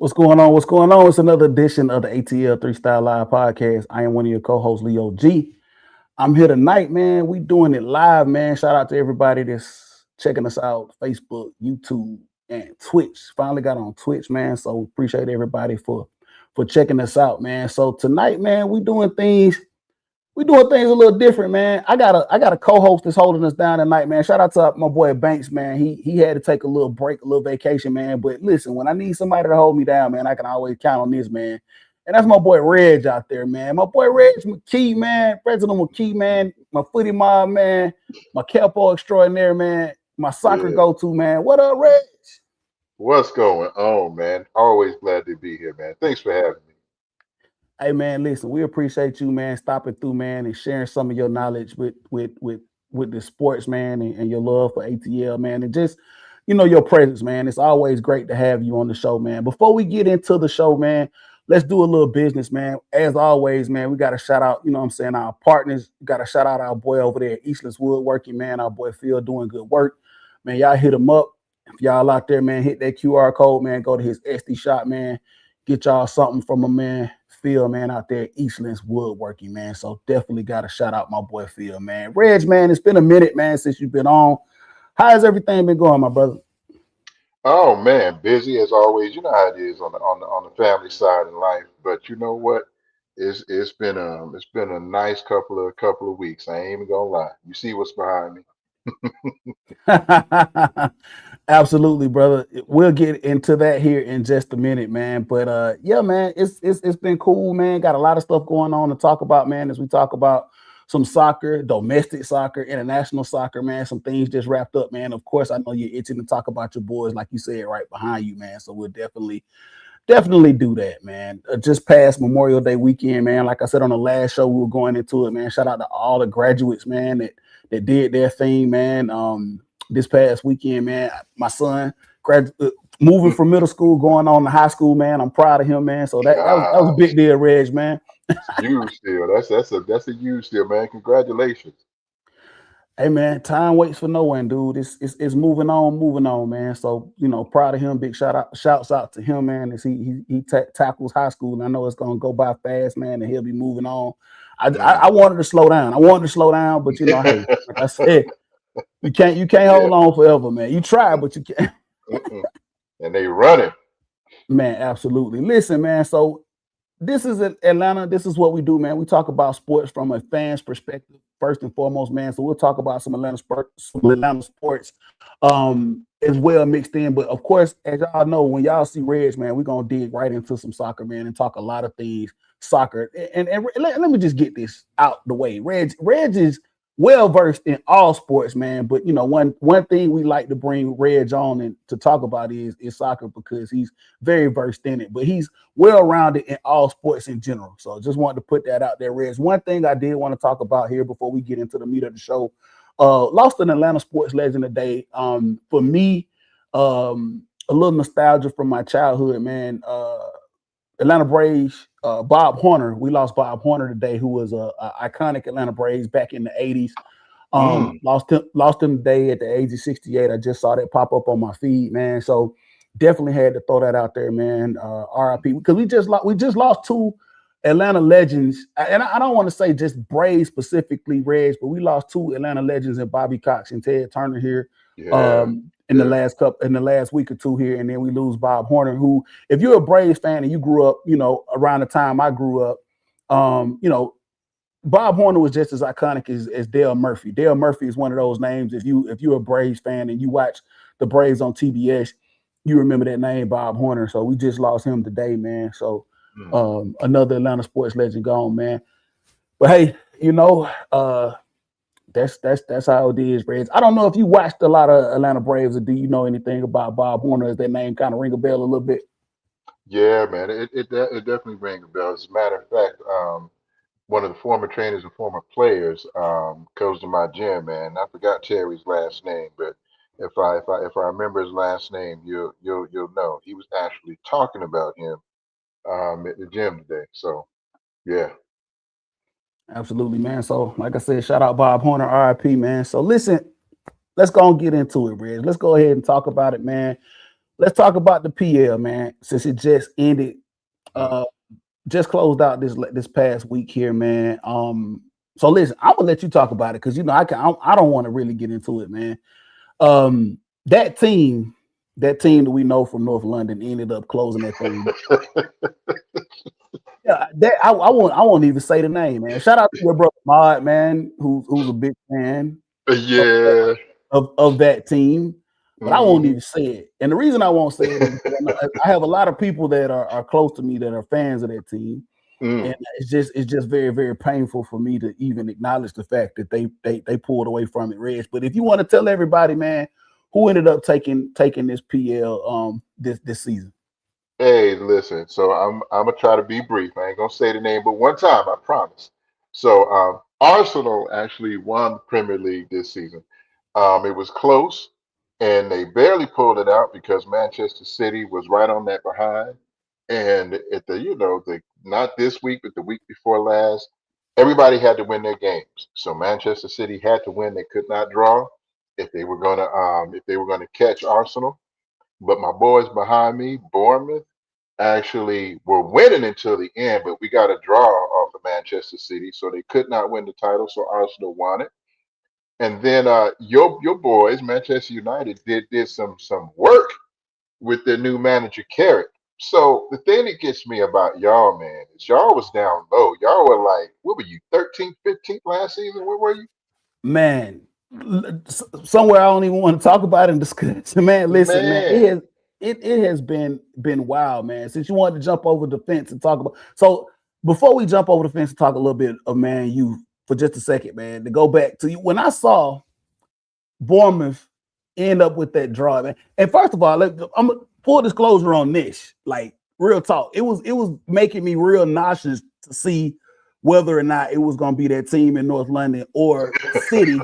What's going on? What's going on? It's another edition of the ATL Three Style Live podcast. I am one of your co-hosts, Leo G. I'm here tonight, man. We doing it live, man. Shout out to everybody that's checking us out, Facebook, YouTube, and Twitch. Finally got on Twitch, man. So appreciate everybody for checking us out, man. So tonight, man, we doing things a little different, man. I got a co-host that's holding us down tonight, man. Shout out to my boy Banks, man. He had to take a little break, a little vacation, man. But listen, when I need somebody to hold me down, man, I can always count on this, man. And that's my boy Reg out there, man. My boy Reg McKee, man. President McKee, man. My footy mob, man. My capo extraordinaire, man. My soccer Yeah. go-to, man. What up, Reg? What's going on, man? Always glad to be here, man. Thanks for having me. Hey man, listen, we appreciate you, man, stopping through, man, and sharing some of your knowledge with the sports, man, and your love for ATL, man, and just your presence, man. It's always great to have you on the show, man. Before we get into the show, man, let's do a little business, man. As always, man, we got to shout out, what I'm saying, our partners. We got to shout out our boy over there at Eastlands Woodworking, man. Our boy Phil doing good work, man. Y'all hit him up. If y'all out there, man, hit that QR code, man. Go to his SD shop, man. Get y'all something from a man. Phil, man, out there at Eastlands Woodworking, man. So definitely got to shout out my boy Phil, man. Reg, man, it's been a minute, man, since you've been on. How has everything been going, my brother? Oh man, busy as always. You know how it is on the family side in life. But you know what? It's been a nice couple of weeks. I ain't even gonna lie. You see what's behind me? Absolutely, brother. We'll get into that here in just a minute, man. But yeah, man, it's been cool, man. Got a lot of stuff going on to talk about, man, as we talk about some soccer, domestic soccer, international soccer, man. Some things just wrapped up, man. Of course, I know you're itching to talk about your boys, like you said, right behind you, man. So we'll definitely do that, man. Just past Memorial Day weekend, man. Like I said on the last show, we were going into it, man. Shout out to all the graduates, man, that did their thing, man. This past weekend, man, my son moving from middle school, going on to high school, man. I'm proud of him, man. So that was a big Gosh, deal, Reg, man. it's a huge deal. That's a huge deal, man. Congratulations. Hey man, time waits for no one, dude. It's moving on, man. So proud of him. Big shouts out to him, man. As he tackles high school, and I know it's gonna go by fast, man, and he'll be moving on. I Mm. wanted to slow down. I wanted to slow down, but hey, like I said, you can't Yeah. hold on forever, man. You try, but you can't. Mm-mm. And they running. Man, absolutely. Listen, man. So this is Atlanta. This is what we do, man. We talk about sports from a fan's perspective, first and foremost, man. So we'll talk about some Atlanta sports as well mixed in. But of course, as y'all know, when y'all see Reg, man, we're gonna dig right into some soccer, man, and talk a lot of things soccer. And let me just get this out the way. Reg is well versed in all sports, man. But one thing we like to bring Reg on and to talk about is soccer because he's very versed in it. But he's well rounded in all sports in general. So just wanted to put that out there, Reg. One thing I did want to talk about here before we get into the meat of the show. Lost an Atlanta sports legend today. For me, a little nostalgia from my childhood, man. Atlanta Braves, Bob Horner. We lost Bob Horner today, who was a iconic Atlanta Braves back in the 80s. Mm. Lost him today at the age of 68. I just saw that pop up on my feed, man. So definitely had to throw that out there, man. RIP, because we just lost two Atlanta legends, and I don't want to say just Braves specifically, Reg, but we lost two Atlanta legends in Bobby Cox and Ted Turner here Yeah. Yeah. in the last week or two here, and then we lose Bob Horner, who, if you're a Braves fan and you grew up, around the time I grew up, um, you know, Bob Horner was just as iconic as Dale Murphy. Dale Murphy is one of those names. If you're a Braves fan and you watch the Braves on TBS, you remember that name, Bob Horner. So we just lost him today, man. So Mm. another Atlanta sports legend gone, man. But hey, that's how it is, Braves. I don't know if you watched a lot of Atlanta Braves or do you know anything about Bob Horner? Does that name kind of ring a bell a little bit? Yeah, man. It definitely rings a bell. As a matter of fact, one of the former trainers and former players goes to my gym, man. I forgot Terry's last name, but if I remember his last name, you'll know. He was actually talking about him at the gym today. So yeah. Absolutely, man. So, like I said, shout out Bob Horner, RIP, man. So, listen, let's go and get into it, Reg. Let's go ahead and talk about it, man. let's talk about the PL, man. Since it just ended, Mm. uh, just closed out this past week here, man. So listen, I'm gonna let you talk about it because you know I don't want to really get into it, man. Um, that team, that team that we know from North London ended up closing that thing. Yeah, that I won't even say the name, man. Shout out to your brother Mod, man, who's a big fan of Yeah. of that team, but I won't Hmm. even say it. And the reason I won't say it is because I have a lot of people that are close to me that are fans of that team, and Mm. it's just very very painful for me to even acknowledge the fact that they pulled away from it, Reg. But if you want to tell everybody, man, who ended up taking this PL this season. Hey, listen. So I'm gonna try to be brief. I ain't gonna say the name, but one time I promise. So Arsenal actually won the Premier League this season. It was close, and they barely pulled it out because Manchester City was right on that behind. And at the the not this week, but the week before last, everybody had to win their games. So Manchester City had to win. They could not draw if they were gonna catch Arsenal. But my boys behind me, Bournemouth, actually were winning until the end, but we got a draw off of Manchester City, so they could not win the title. So Arsenal won it. And then your boys, Manchester United, did some work with their new manager Carrick. So the thing that gets me about y'all, man, is y'all was down low. Y'all were like, what were you, 13th, 15th last season? Where were you? Man, somewhere I don't even want to talk about it and discuss. Man, listen, man, Man. it has been wild, man. Since you wanted to jump over the fence and talk about, so before we jump over the fence and talk a little bit of Man U for just a second, man, to go back to you when I saw Bournemouth end up with that draw, man. And first of all, I'm full disclosure on this, like real talk. It was making me real nauseous to see whether or not it was going to be that team in North London or City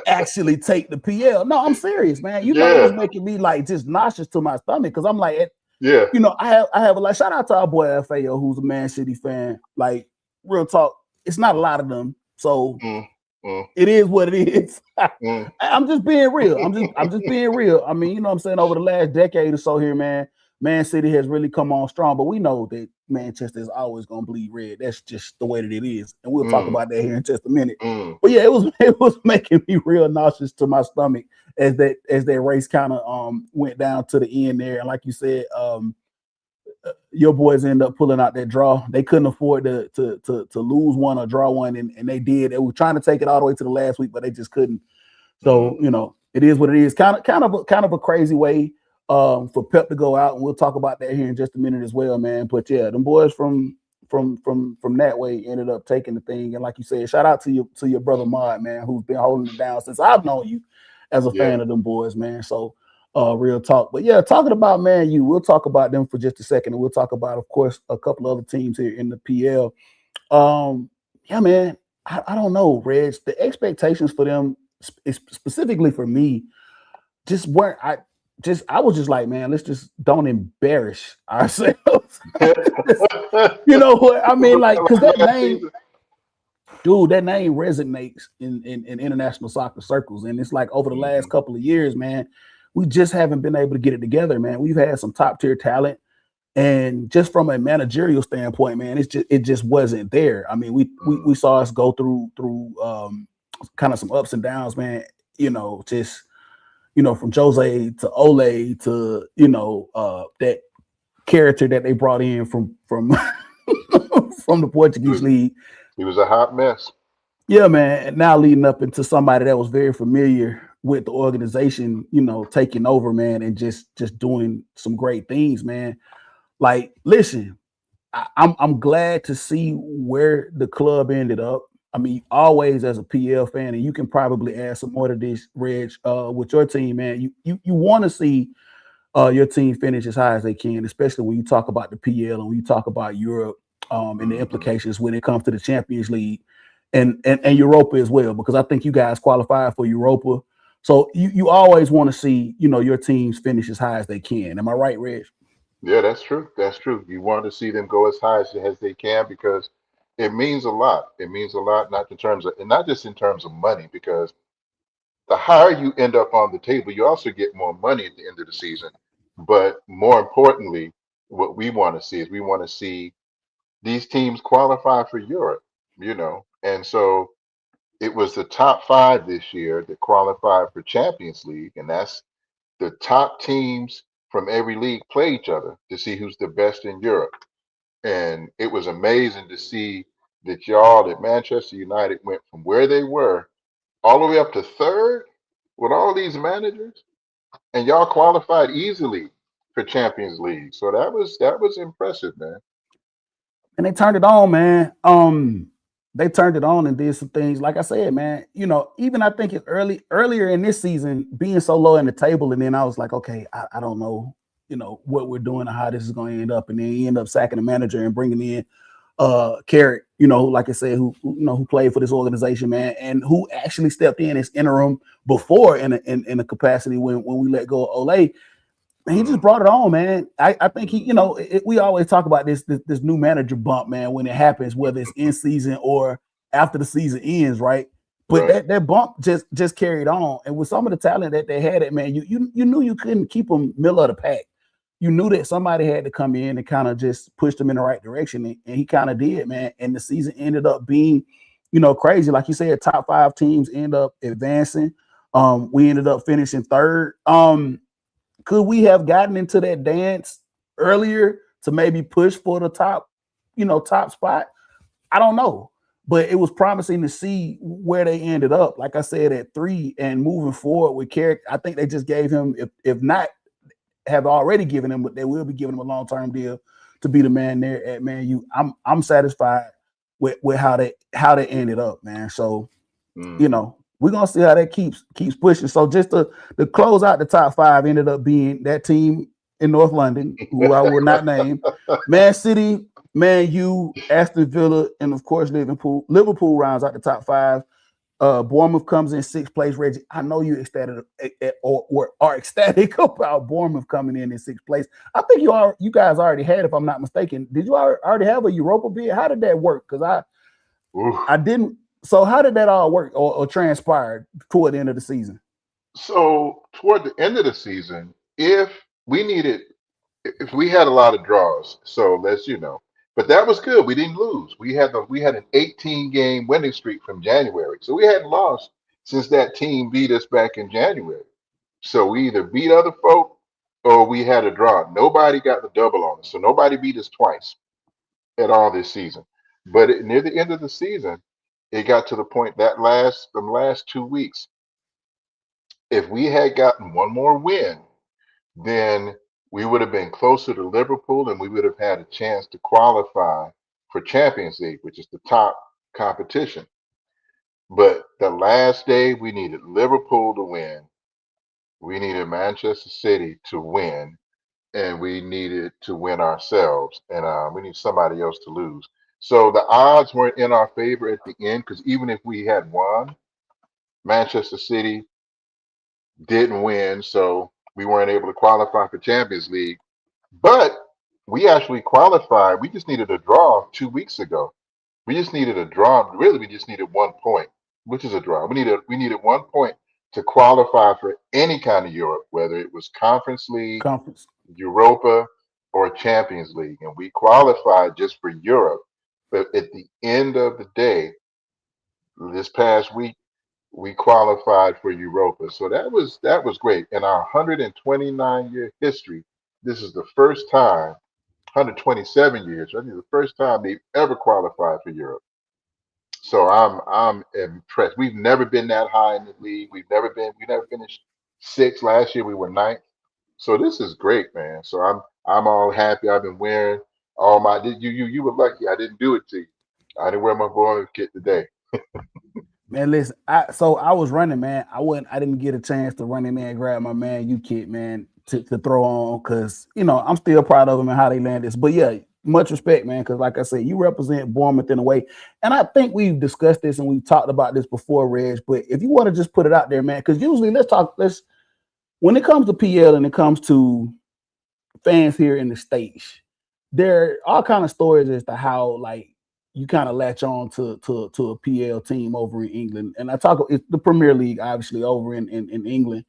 actually take the PL. No, I'm serious, man. You know, it was Yeah, making me like just nauseous to my stomach because I'm like, yeah. you know, I have a like shout out to our boy FAO who's a Man City fan. Like real talk, it's not a lot of them, so Mm, mm, it is what it is. mm. I'm just being real. I'm just being real. I mean, you know what I'm saying? Over the last decade or so here, man, Man City has really come on strong, but we know that Manchester is always gonna bleed red. That's just the way that it is. And we'll talk Mm, about that here in just a minute. mm. But yeah, it was making me real nauseous to my stomach as that race kind of went down to the end there. And like you said, your boys end up pulling out that draw. They couldn't afford to lose one or draw one, and they did. They were trying to take it all the way to the last week, but they just couldn't. So Mm. you know, it is what it is. Kind of a crazy way for Pep to go out, and we'll talk about that here in just a minute as well, man. But yeah, them boys from that way ended up taking the thing, and like you said, shout out to your brother Mod, man, who's been holding it down since I've known you as a Yeah, fan of them boys, man. So real talk. But yeah, talking about Man U, we'll talk about them for just a second, and we'll talk about, of course, a couple other teams here in the PL. Yeah, man, I don't know, Reg. The expectations for them, specifically for me, just weren't. I was just like, man, let's just don't embarrass ourselves. You know what I mean? Like, because like that last name, season. dude, that name resonates in international soccer circles, and it's like over the last Hmm. couple of years, man, we just haven't been able to get it together, man. We've had some top tier talent. And just from a managerial standpoint, man, it just wasn't there. I mean, we saw us go through kind of some ups and downs, man. You know, just from Jose to Ole to that character that they brought in from from the Portuguese league. He was a hot mess. Yeah, man. And now leading up into somebody that was very familiar with the organization, taking over, man, and just doing some great things, man. Like, listen, I'm glad to see where the club ended up. I mean, always as a PL fan, and you can probably add some more to this, Reg, with your team, man. You want to see your team finish as high as they can, especially when you talk about the PL and when you talk about Europe, and the Hmm. implications when it comes to the Champions League and Europa as well, because I think you guys qualified for Europa. So you always want to see, your teams finish as high as they can. Am I right, Reg? Yeah, that's true. That's true. You want to see them go as high as they can because it means a lot. It means a lot, not in terms of, and not just in terms of money, because the higher you end up on the table, you also get more money at the end of the season. But more importantly, what we want to see is we want to see these teams qualify for Europe, And so it was the top five this year that qualified for Champions League, and that's the top teams from every league play each other to see who's the best in Europe. And it was amazing to see that Manchester United went from where they were all the way up to third with all these managers, and y'all qualified easily for Champions League. So that was impressive, man. And they turned it on, man. They turned it on and did some things. Like I said, man, even I think earlier in this season, being so low in the table, and then I was like, okay, I don't know, what we're doing or how this is going to end up. And then he ended up sacking the manager and bringing in Carrick, like I said, who played for this organization, man, and who actually stepped in as interim before in a capacity when we let go of Ole. And he just brought it on, man. I think we always talk about this new manager bump, man, when it happens, whether it's in season or after the season ends, right? But Right. that bump just carried on, and with some of the talent that they had, man, you knew you couldn't keep them middle of the pack. You knew that somebody had to come in and kind of just push them in the right direction, and he kind of did, man. And the season ended up being, crazy. Like you said, top five teams end up advancing. We ended up finishing third. Could we have gotten into that dance earlier to maybe push for the top spot? I don't know. But it was promising to see where they ended up. Like I said, at 3 and moving forward with Carrick, I think they just gave him, if not have already given him, but they will be giving him a long-term deal to be the man there at Man U. I'm satisfied with how they ended up, man. So, we're gonna see how that keeps pushing. So just to close out the top five ended up being that team in North London, who I will not name, Man City, Man U, Aston Villa, and of course Liverpool. Liverpool rounds out the top five. Bournemouth comes in sixth place. Reggie, I know you're ecstatic or are ecstatic about Bournemouth coming in sixth place. I think you guys already had, if I'm not mistaken. Did you already have a Europa bid? How did that work? Because I didn't. So how did that all work or transpire toward the end of the season? So toward the end of the season, if we had a lot of draws, so but that was good. We didn't lose. We had an 18 game winning streak from January, so we hadn't lost since that team beat us back in January. So we either beat other folk or we had a draw. Nobody got the double on us, so nobody beat us twice at all this season. But near the end of the season, it got to the point that the last 2 weeks, if we had gotten one more win, then we would have been closer to Liverpool and we would have had a chance to qualify for Champions League, which is the top competition. But the last day, we needed Liverpool to win. We needed Manchester City to win, and we needed to win ourselves, and we need somebody else to lose. So the odds weren't in our favor at the end because even if we had won, Manchester City didn't win, so we weren't able to qualify for Champions League. But we actually qualified. We just needed a draw 2 weeks ago. We just needed a draw. Really, we just needed 1 point, which is a draw. We needed 1 point to qualify for any kind of Europe, whether it was Conference League, Conference. Europa, or Champions League, and we qualified just for Europe. But at the end of the day, this past week, we qualified for Europa. So that was great. In our 129-year history, this is the first time, 127 years, I think the first time they've ever qualified for Europe. So I'm impressed. We've never been that high in the league. We never finished sixth. Last year we were ninth. So this is great, man. So I'm all happy. I've been wearing all my you were lucky I didn't do it to you. I didn't wear my Bournemouth kit today. Man, listen, I was running, man. I didn't get a chance to run in there and grab my Man U kit, man, to throw on because I'm still proud of them and how they landed this. But yeah, much respect, man, because like I said, you represent Bournemouth in a way. And I think we've discussed this and we've talked about this before, Reg. But if you want to just put it out there, man, because usually let's when it comes to PL and it comes to fans here in the States, there are all kind of stories as to how like you kind of latch on to a PL team over in England. And I talk it's the Premier League, obviously, over in England.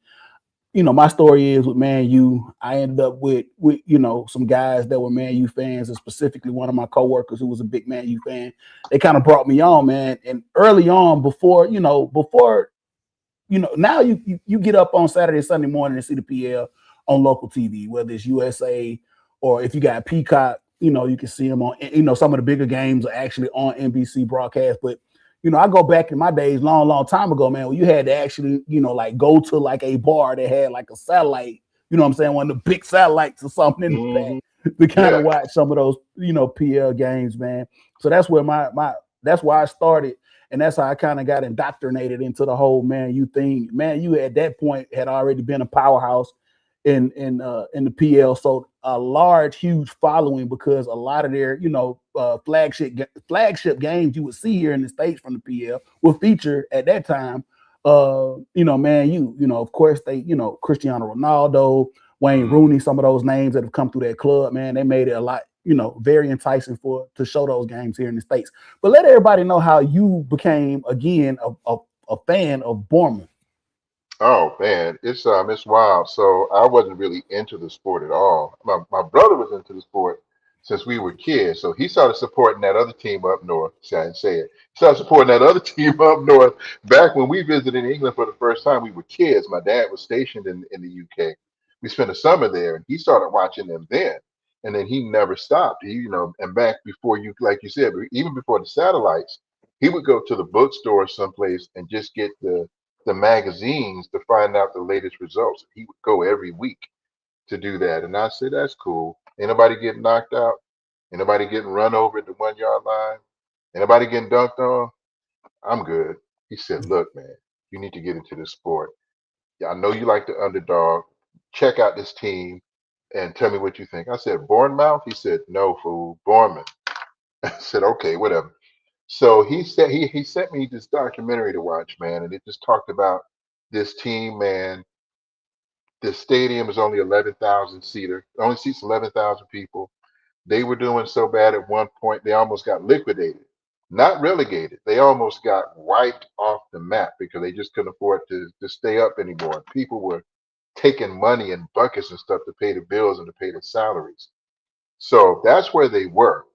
my story is with Man U. I ended up with some guys that were Man U fans, and specifically one of my coworkers who was a big Man U fan. They kind of brought me on, man. And early on, now you get up on Saturday, Sunday morning and see the PL on local TV, whether it's USA or if you got Peacock, you can see them on, some of the bigger games are actually on NBC broadcast. But, I go back in my days, long, long time ago, man, when you had to actually, like go to like a bar that had like a satellite, what I'm saying, one of the big satellites or something in the Hmm. back to kind of Yeah. watch some of those, PL games, man. So that's where that's why I started. And that's how I kind of got indoctrinated into the whole Man U thing. Man U at that point had already been a powerhouse in the PL, so a large, huge following because a lot of their flagship games you would see here in the States from the PL will feature at that time. Man U. Of course they Cristiano Ronaldo, Wayne Mm. Rooney, some of those names that have come through that club, man, they made it a lot very enticing to show those games here in the States. But let everybody know how you became again a fan of Bournemouth. Oh man, it's wild. So I wasn't really into the sport at all. My brother was into the sport since we were kids. So he started supporting that other team up north. See, I didn't say it. He started supporting that other team up north back when we visited England for the first time. We were kids. My dad was stationed in the UK. We spent a summer there, and he started watching them then. And then he never stopped. And back before you, like you said, even before the satellites, he would go to the bookstore someplace and just get the magazines to find out the latest results. He would go every week to do that. And I said, that's cool. Ain't nobody getting knocked out. Ain't nobody getting run over at the 1 yard line. Ain't nobody getting dunked on. I'm good. He said, look, man, you need to get into this sport. Yeah, I know you like the underdog. Check out this team and tell me what you think. I said, Bournemouth? He said, no, fool, Bournemouth. I said, okay, whatever. So he said he sent me this documentary to watch, man, and it just talked about this team, man. The stadium is only 11,000 seater, only seats 11,000 people. They were doing so bad at one point, they almost got liquidated, not relegated. They almost got wiped off the map because they just couldn't afford to stay up anymore. People were taking money in buckets and stuff to pay the bills and to pay the salaries. So that's where they were.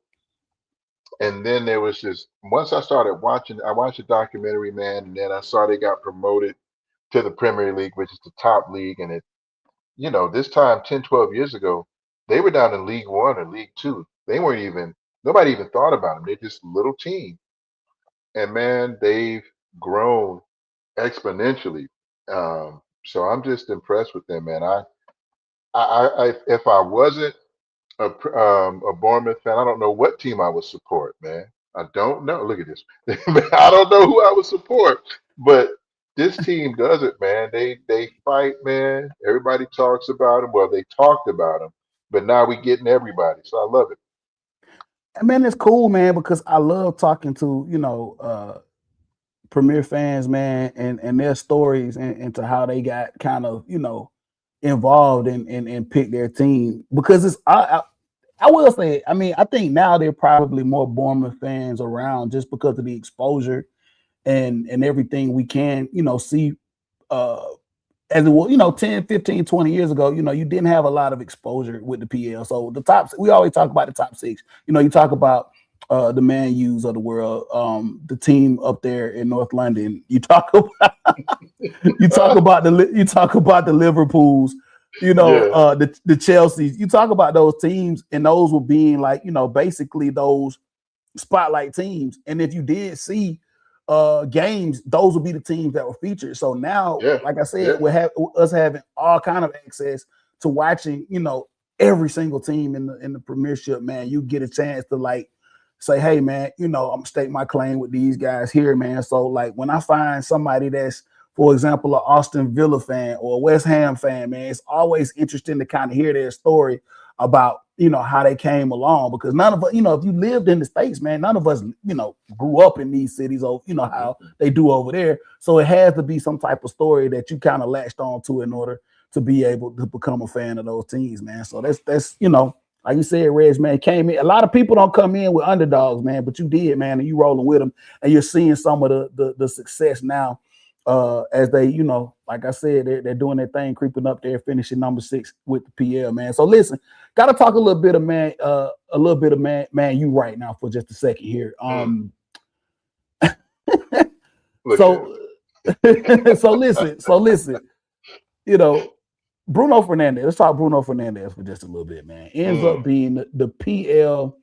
And then there was just once I started watching, I watched a documentary, man, and then I saw they got promoted to the Premier League, which is the top league. And this time 10, 12 years ago, they were down in League One or League Two. They weren't even, nobody even thought about them. They're just a little team. And man, they've grown exponentially. So I'm just impressed with them, man. If I wasn't a Bournemouth fan, I don't know what team I would support, man. I don't know. Look at this. I don't know who I would support, but this team does it, man. They fight, man. Everybody talks about them. Well, they talked about them, but now we getting everybody. So I love it. And man, it's cool, man, because I love talking to Premier fans, man, and their stories and to how they got kind of involved and pick their team because I will say, I mean, I think now there are probably more Bournemouth fans around just because of the exposure and everything we can, see uh as it was, 10, 15, 20 years ago, you didn't have a lot of exposure with the PL. So we always talk about the top six. You talk about the Man U's of the world, the team up there in North London. You talk about you talk about the Liverpools, Yeah, the Chelseas. You talk about those teams, and those were being like, basically those spotlight teams. And if you did see games, those would be the teams that were featured. So now, yeah, like I said, yeah. we have us having all kind of access to watching, every single team in the Premiership. Man, you get a chance to like say, hey, man, I'm gonna stake my claim with these guys here, man. So like when I find somebody that's, for example, an Austin Villa fan or a West Ham fan, man, it's always interesting to kind of hear their story about how they came along, because none of us, if you lived in the States, man, none of us grew up in these cities, or how Mhm. they do over there. So it has to be some type of story that you kind of latched on to in order to be able to become a fan of those teams, man. So that's like you said, Reg, man, came in. A lot of people don't come in with underdogs, man, but you did, man, and you rolling with them, and you're seeing some of the success now as they, like I said, they're doing their thing, creeping up there, finishing number 6 with the PL, man. So listen, got to talk a little bit of man you right now for just a second here. Look at him. So so listen, you know, Bruno Fernandez. Let's talk Bruno Fernandez for just a little bit, man. Ends up Mm, being the PL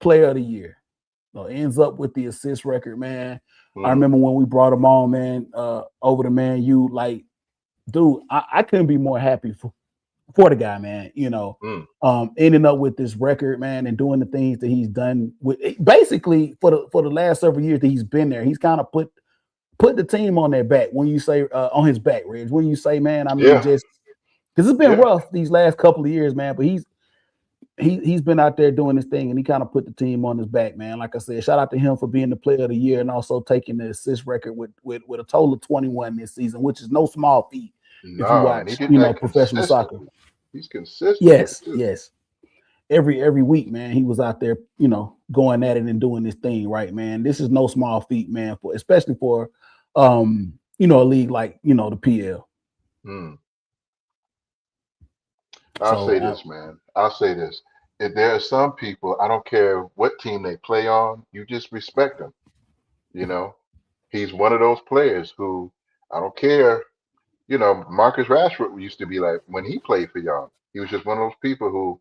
player of the year. So ends up with the assist record, man. I mm, remember when we brought him on, man, over the Man U, like, dude, I couldn't be more happy for the guy, man. mm. Ending up with this record, man, and doing the things that he's done with basically for the last several years that he's been there. He's kind of put the team on their back when you say on his back, Reg. When you say, man, I mean, Yeah, just because it's been yeah. rough these last couple of years, man. But he's been out there doing his thing, and he kind of put the team on his back, man. Like I said, shout out to him for being the player of the year and also taking the assist record with a total of 21 this season, which is no small feat if you No, and he watch, did that professional soccer. consistently. He's consistent with it Yes, too. yes. Every week, man, he was out there, going at it and doing this thing, right, man. This is no small feat, man, for especially for a league like, the PL. Mm. I'll So say this, man. I'll say this. If there are some people, I don't care what team they play on, you just respect them. You know, he's one of those players who I don't care. Marcus Rashford used to be like when he played for y'all. He was just one of those people who,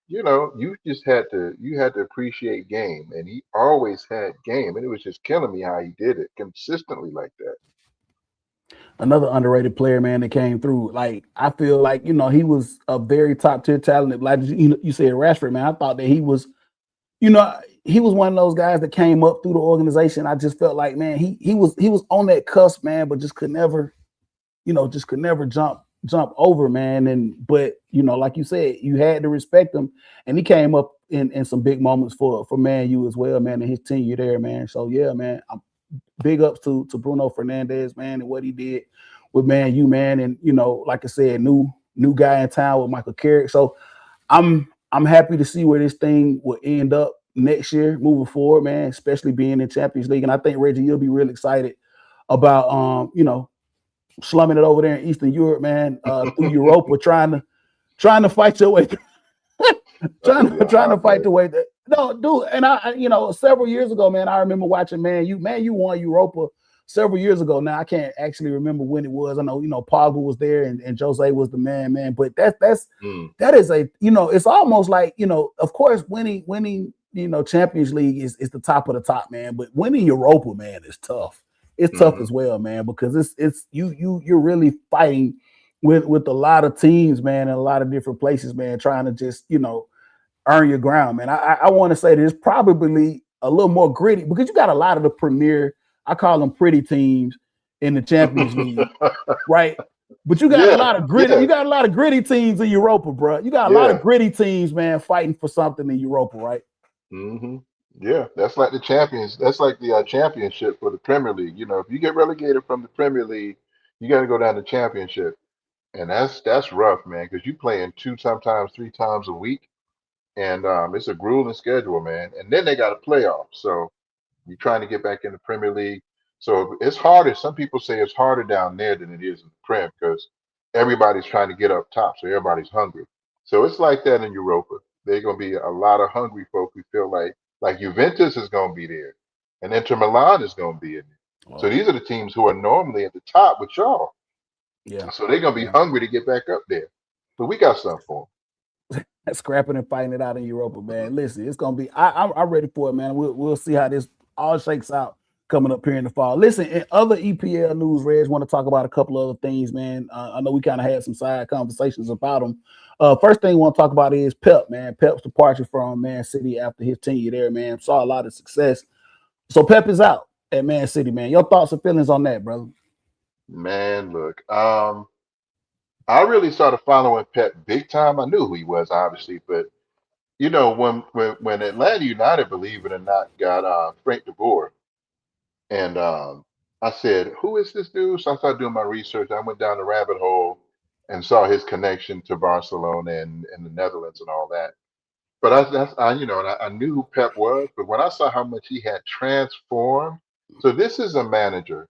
you just had to appreciate game, and he always had game, and it was just killing me how he did it consistently like that. another underrated player, man, that came through. Like I feel like he was a very top tier talent. Like you said, Rashford, man. I thought that he was, you know, he was one of those guys that came up through the organization. I just felt like, man, he was on that cusp, man, but just could never jump over, man. And but like you said, you had to respect him, and he came up in some big moments for Man U as well, man, in his tenure there, man. So yeah, man, big ups to Bruno Fernandez, man, and what he did with Man U, man. And like I said, new guy in town with Michael Carrick. So I'm happy to see where this thing will end up next year, moving forward, man. Especially being in Champions League, and I think Reggie, you'll be real excited about slumming it over there in Eastern Europe, man, through Europa, trying to fight your way, That's gonna be a trying to hot fight mess. the way that no, dude. And several years ago, man, I remember watching Man U won Europa several years ago. Now I can't actually remember when it was. I know Pogba was there and Jose was the man. But Mm, that is it's almost like of course winning Champions League is the top of the top, man. But winning Europa, man, is tough. It's tough hmm as well, man, because it's you're really fighting with a lot of teams, man, in a lot of different places, man, trying to just earn your ground, man. I want to say that it's probably a little more gritty because you got a lot of the premier, I call them pretty teams in the Champions League, right? But you got a Yeah, lot of gritty. yeah, You got a lot of gritty teams in Europa, bro. You got a lot of yeah. gritty teams, man, fighting for something in Europa, right? hmm Yeah, that's like the champions. That's like the championship for the Premier League. If you get relegated from the Premier League, you got to go down to championship, and that's rough, man, because you playing two, sometimes three times a week, and it's a grueling schedule, man. And then they got a playoff, so you're trying to get back in the Premier League. So it's harder. Some people say it's harder down there than it is in the Prem because everybody's trying to get up top, so everybody's hungry. So it's like that in Europa. There's gonna be a lot of hungry folk who feel like Juventus is gonna be there, and Inter Milan is gonna be in there. So Well, these are the teams who are normally at the top with y'all. yeah, So they're gonna be yeah. hungry to get back up there. But we got something for Scrapping and fighting it out in Europa, them. man. Listen, it's gonna be. I'm ready for it, man. We'll see how this all shakes out coming up here in the fall. Listen, in other EPL news, Reg, want to talk about a couple other things, man. I know we kind of had some side conversations about them. First thing we want to talk about is Pep, man. Pep's departure from Man City after his tenure there, man. Saw a lot of success. So Pep is out at Man City, man. Your thoughts and feelings on that, brother? Man, look, I really started following Pep big time. I knew who he was, obviously, but when Atlanta United, believe it or not, got Frank De Boer, and I said, "Who is this dude?" So I started doing my research. I went down the rabbit hole and saw his connection to Barcelona and the Netherlands and all that. But I knew who Pep was. But when I saw how much he had transformed, so this is a manager.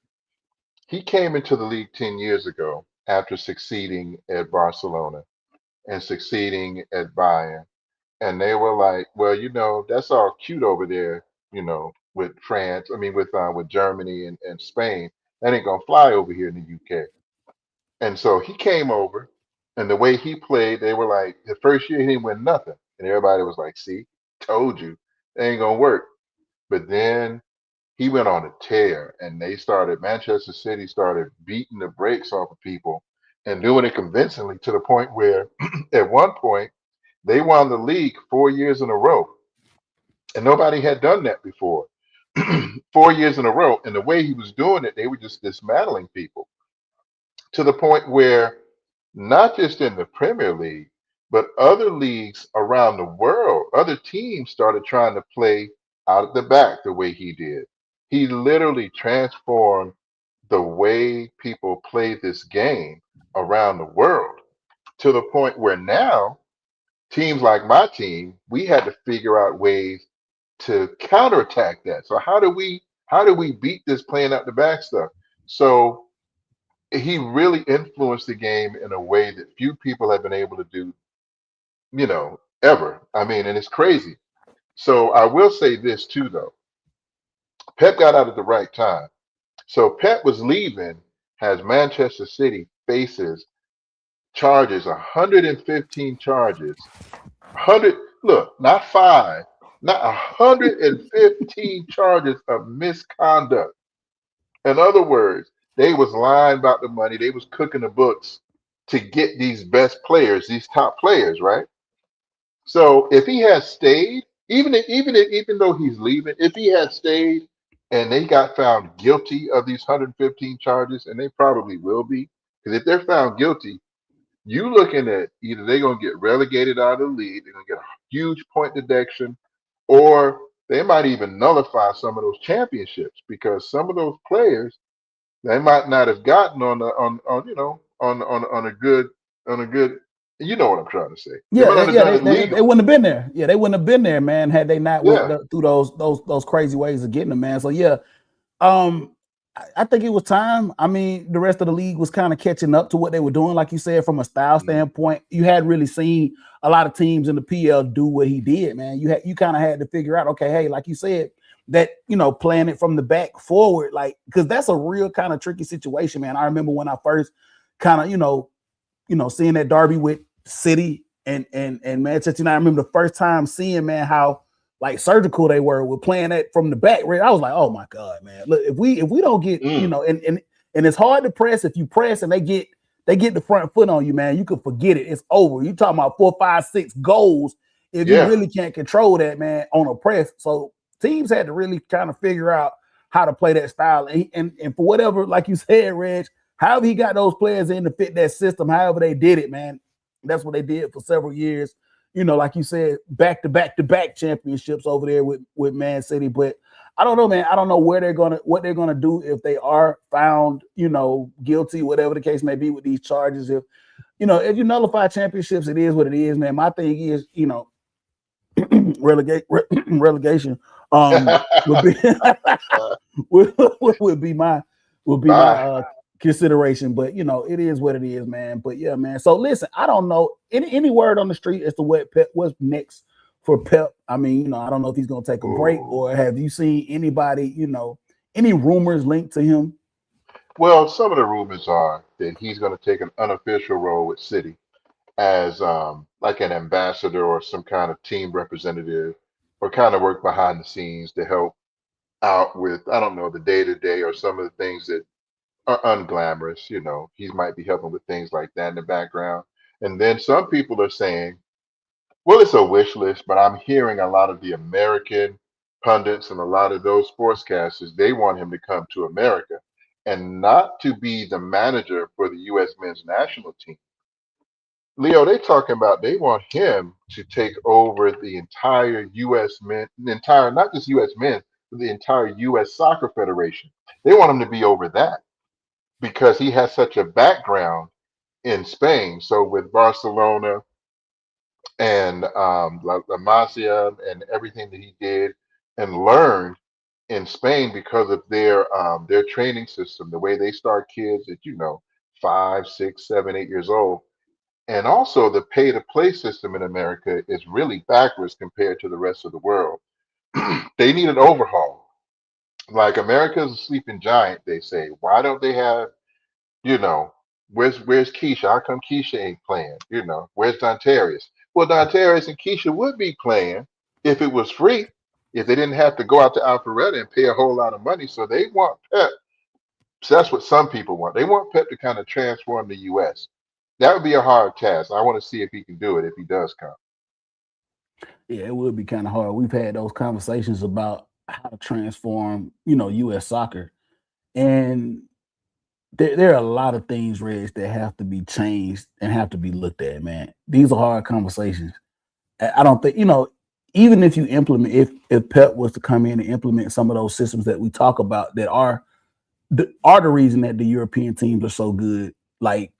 He came into the league 10 years ago after succeeding at Barcelona and succeeding at Bayern. And they were like, well, that's all cute over there, with France, I mean, with Germany and Spain. That ain't going to fly over here in the UK. And so he came over, and the way he played, they were like, the first year he didn't win nothing. And everybody was like, see, told you, it ain't going to work. But then he went on a tear, and Manchester City started beating the brakes off of people and doing it convincingly to the point where at one point they won the league 4 years in a row. And nobody had done that before. 4 years in a row. And the way he was doing it, they were just dismantling people to the point where not just in the Premier League, but other leagues around the world, other teams started trying to play out at the back the way he did. He literally transformed the way people play this game around the world to the point where now teams like my team, we had to figure out ways to counterattack that. So how do we beat this playing out the back stuff? So he really influenced the game in a way that few people have been able to do, ever. I mean, and it's crazy. So I will say this too, though. Pep got out at the right time. So Pep was leaving, has Manchester City faces charges, 115 charges. 100, look, not five, not 115 charges of misconduct. In other words, they was lying about the money. They was cooking the books to get these best players, these top players, right? So if he had stayed, even though he's leaving, if he had stayed and they got found guilty of these 115 charges, and they probably will be, because if they're found guilty, you looking at either they're gonna get relegated out of the league, they're gonna get a huge point deduction, or they might even nullify some of those championships because some of those players they might not have gotten on the on on a good you know what I'm trying to say. They might Yeah, not have yeah, done they, it they they legally. wouldn't have been there. Yeah, they wouldn't have been there, man, had they not went Yeah. through those crazy ways of getting them, man. So yeah, um, I think it was time. I mean, the rest of the league was kind of catching up to what they were doing, like you said, from a style Mhm. standpoint. You hadn't really seen a lot of teams in the PL do what he did, man. You kind of had to figure out, okay, hey, like you said, that playing it from the back forward, like because that's a real kind of tricky situation, man. I remember when I first kind of seeing that derby with City and Manchester United. I remember the first time seeing, man, how like surgical they were with playing that from the back. Right? I was like, oh my god, man! Look, if we don't get Mm. and it's hard to press. If you press and they get the front foot on you, man, you can forget it. It's over. You talking about 4, 5, 6 goals if you Yeah. really can't control that, man, on a press. So teams had to really kind of figure out how to play that style. And for whatever, like you said, Reg, however he got those players in to fit that system, however they did it, man, that's what they did for several years. Like you said, back to back to back championships over there with Man City. But I don't know, man. I don't know what they're gonna do if they are found, guilty, whatever the case may be with these charges. If you nullify championships, it is what it is, man. My thing is, relegation would be would be my Bye. consideration. But it is what it is, man. But yeah, man. So listen, I don't know any word on the street as to what's next for Pep. I mean, I don't know if he's gonna take a break, Ooh. or have you seen anybody, any rumors linked to him? Well, some of the rumors are that he's going to take an unofficial role with City as like an ambassador or some kind of team representative, or kind of work behind the scenes to help out with, I don't know, the day to day or some of the things that are unglamorous. He might be helping with things like that in the background. And then some people are saying, well, it's a wish list, but I'm hearing a lot of the American pundits and a lot of those sportscasters, they want him to come to America and not to be the manager for the U.S. men's national team. Leo, they talking about they want him to take over the entire U.S. men, the entire, not just U.S. men, but the entire U.S. Soccer Federation. They want him to be over that because he has such a background in Spain. So with Barcelona and La Masia and everything that he did and learned in Spain because of their training system, the way they start kids at 5, 6, 7, 8 years old, and also the pay to play system in America is really backwards compared to the rest of the world. They need an overhaul. Like America is a sleeping giant, they say. Why don't they have, you know, where's Keisha? How come Keisha ain't playing? Where's Dontarius? Well, Dontarius and Keisha would be playing if it was free, if they didn't have to go out to Alpharetta and pay a whole lot of money. So they want Pep. So that's what some people want. They want Pep to kind of transform the U.S. That would be a hard task. I want to see if he can do it if he does come. Yeah, it would be kind of hard. We've had those conversations about how to transform, U.S. soccer, and there are a lot of things, Reg, that have to be changed and have to be looked at. Man, these are hard conversations. I don't think even if you implement, if Pep was to come in and implement some of those systems that we talk about that are the reason that the European teams are so good. Like,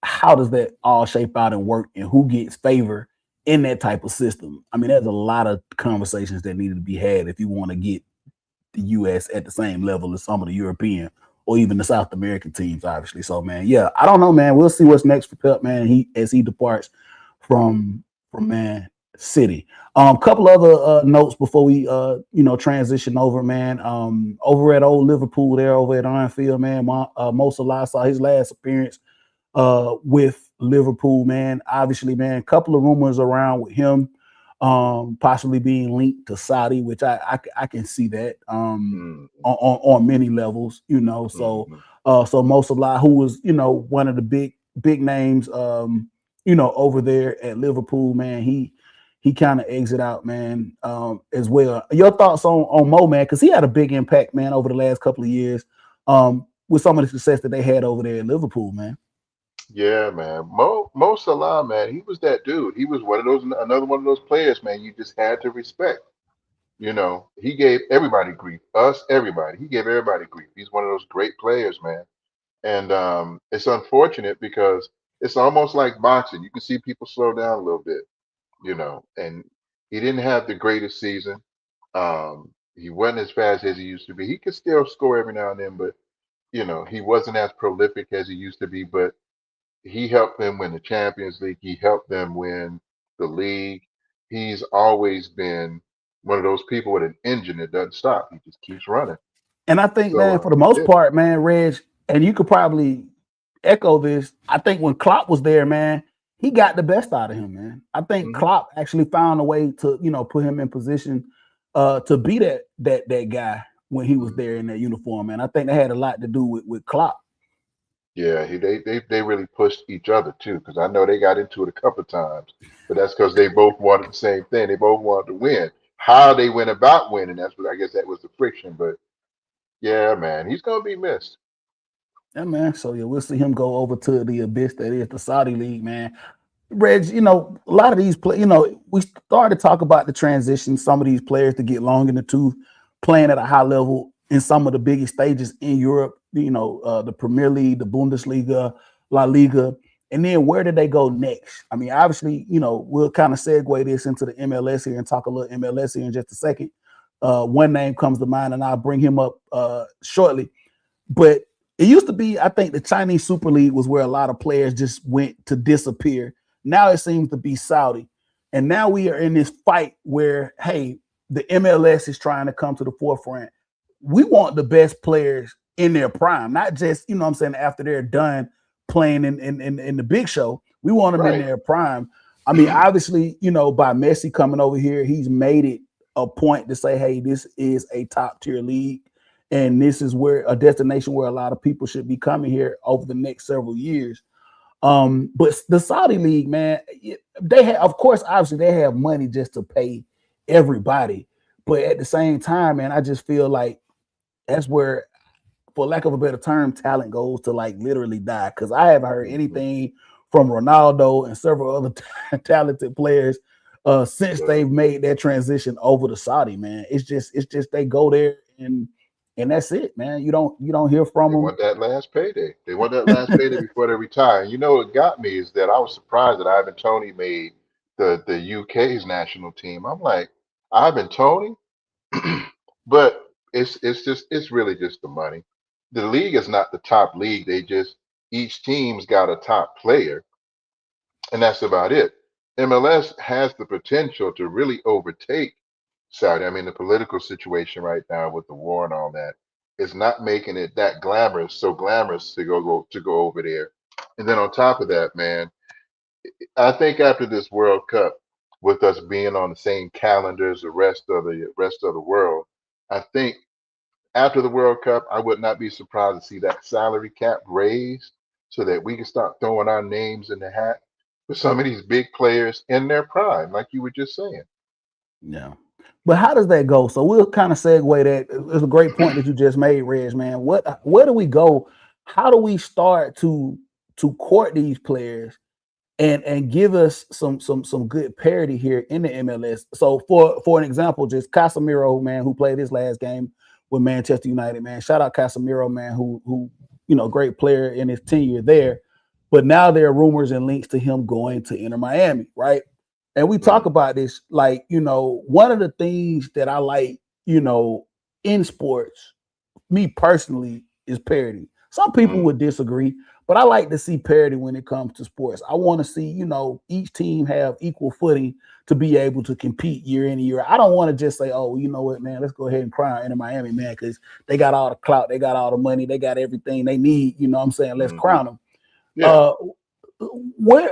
how does that all shape out and work, and who gets favor in that type of system? I mean, there's a lot of conversations that needed to be had if you want to get the U.S. at the same level as some of the European or even the South American teams, obviously. So, man, yeah, I don't know, man. We'll see what's next for Pep, man. As he departs from Man City. Couple other notes before we transition over, man. Over at old Liverpool, there over at Anfield, man. Mo Salah saw his last appearance with Liverpool, man. Obviously, man, a couple of rumors around with him possibly being linked to Saudi, which I can see that Mm-hmm. on many levels, So Mm-hmm. so Mo Salah, who was one of the big names, over there at Liverpool, man, he kind of exit out, man, as well. Your thoughts on Mo, man, because he had a big impact, man, over the last couple of years, with some of the success that they had over there at Liverpool, man. Yeah, man. Mo Salah, man, he was that dude. He was one of those another one of those players, man. You just had to respect. He gave everybody grief. Us, everybody. He gave everybody grief. He's one of those great players, man. And it's unfortunate because it's almost like boxing. You can see people slow down a little bit, and he didn't have the greatest season. He wasn't as fast as he used to be. He could still score every now and then, but he wasn't as prolific as he used to be. But he helped them win the Champions League. He helped them win the league. He's always been one of those people with an engine that doesn't stop. He just keeps running. And I think, So man, for the most yeah. part, man, Reg, and you could probably echo this. I think when Klopp was there, man, he got the best out of him, man. I think Hmm. Klopp actually found a way to, put him in position to be that guy when he was Hmm. there in that uniform, man. I think that had a lot to do with Klopp. Yeah, they really pushed each other too, because I know they got into it a couple of times, but that's because they both wanted the same thing. They both wanted to win. How they went about winning, that's what I guess that was the friction. But yeah, man, he's gonna be missed. Yeah, man. So yeah, we'll see him go over to the abyss that is the Saudi League, man. Reg, a lot of these play, we started to talk about the transition, some of these players to get long in the tooth, playing at a high level in some of the biggest stages in Europe, the Premier League, the Bundesliga, La Liga. And then where did they go next? I mean, obviously, we'll kind of segue this into the MLS here and talk a little MLS here in just a second. One name comes to mind, and I'll bring him up shortly. But it used to be, I think, the Chinese Super League was where a lot of players just went to disappear. Now it seems to be Saudi. And now we are in this fight where, hey, the MLS is trying to come to the forefront. We want the best players in their prime, not just, what I'm saying, after they're done playing in the big show. We want them in Right. their prime. I mean, obviously, by Messi coming over here, he's made it a point to say, hey, this is a top tier league. And this is where a destination where a lot of people should be coming here over the next several years. But the Saudi League, man, they have, of course, obviously, they have money just to pay everybody. But at the same time, man, I just feel like that's where, for lack of a better term, talent goes to like literally die. Because I haven't heard Mhm. anything from Ronaldo and several other talented players since Yeah. they've made that transition over to Saudi. Man, it's just they go there and that's it, man. You don't hear from They them. want that last payday. They want that last payday before they retire. And what got me is that I was surprised that Ivan Toney made the UK's national team. I'm like, Ivan Toney? But It's really just the money. The league is not the top league. They just each team's got a top player, and that's about it. MLS has the potential to really overtake Saudi. I mean, the political situation right now with the war and all that is not making it that glamorous, so glamorous to go over there. And then on top of that, man, I think after this World Cup, with us being on the same calendar as the rest of the world, I think after the World Cup, I would not be surprised to see that salary cap raised so that we can start throwing our names in the hat for some of these big players in their prime, like you were just saying. Yeah. But how does that go? So we'll kind of segue that. It's a great point that you just made, Reg, man. Where do we go? How do we start to court these players and give us some good parity here in the MLS? So for an example, just Casemiro, man, who played his last game with Manchester United, man. Shout out Casemiro, man, who great player in his tenure there. But now there are rumors and links to him going to Inter Miami, right? And we talk Mm, about this, like, one of the things that I like, in sports, me personally, is parity. Some people mm, would disagree, but I like to see parity when it comes to sports. I want to see, each team have equal footing to be able to compete year in and year out. I don't want to just say, oh, you know what, man, let's go ahead and crown Inter Miami, man, because they got all the clout, they got all the money, they got everything they need. You know what I'm saying? Let's hmm. crown them. Yeah, Uh,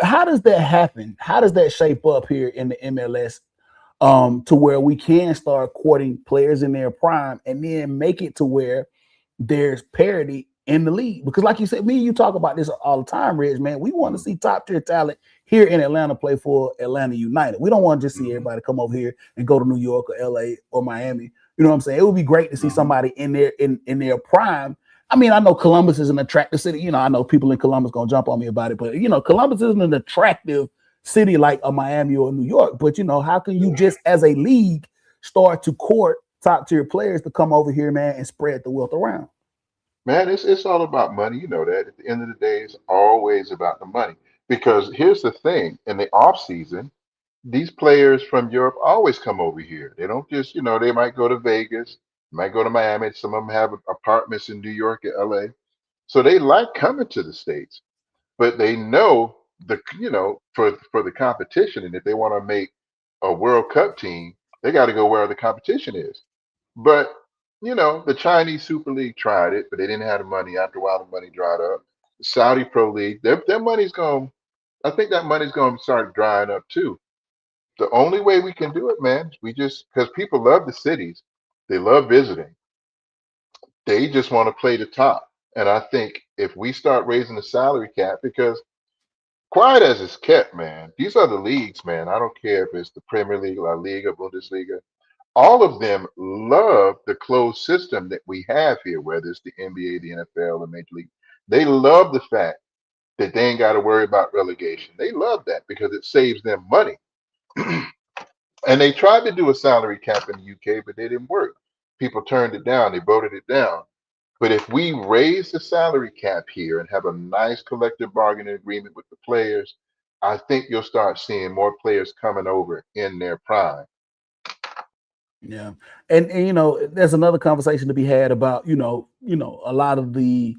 how does that happen? How does that shape up here in the MLS, to where we can start courting players in their prime and then make it to where there's parity in the league? Because like you said, me and you talk about this all the time, Reg, man. We want to mm, see top tier talent here in Atlanta play for Atlanta United. We don't want to just see hmm, everybody come over here and go to New York or LA or Miami. You know what I'm saying? It would be great to see hmm. somebody in their prime. I mean, I know Columbus is an attractive city. I know people in Columbus gonna jump on me about it, but Columbus isn't an attractive city like a Miami or New York. But how can you just as a league start to court top tier players to come over here, man, and spread the wealth around? Man, it's all about money. You know that. At the end of the day, it's always about the money. Because here's the thing: in the off season, these players from Europe always come over here. They don't just, they might go to Vegas, might go to Miami. Some of them have apartments in New York or LA. So they like coming to the States, but they know for the competition, and if they want to make a World Cup team, they got to go where the competition is. But the Chinese Super League tried it, but they didn't have the money. After a while, the money dried up. The Saudi Pro League, their money's going. I think that money's going to start drying up too. The only way we can do it, man, we just because people love the cities, they love visiting. They just want to play the top. And I think if we start raising the salary cap, because quiet as it's kept, man, these are the leagues, man. I don't care if it's the Premier League, La Liga, Bundesliga. All of them love the closed system that we have here, whether it's the NBA, the NFL, the Major League. They love the fact that they ain't got to worry about relegation. They love that because it saves them money. And they tried to do a salary cap in the UK, but they didn't work. People turned it down. They voted it down. But if we raise the salary cap here and have a nice collective bargaining agreement with the players, I think you'll start seeing more players coming over in their prime. Yeah. And there's another conversation to be had about, a lot of the,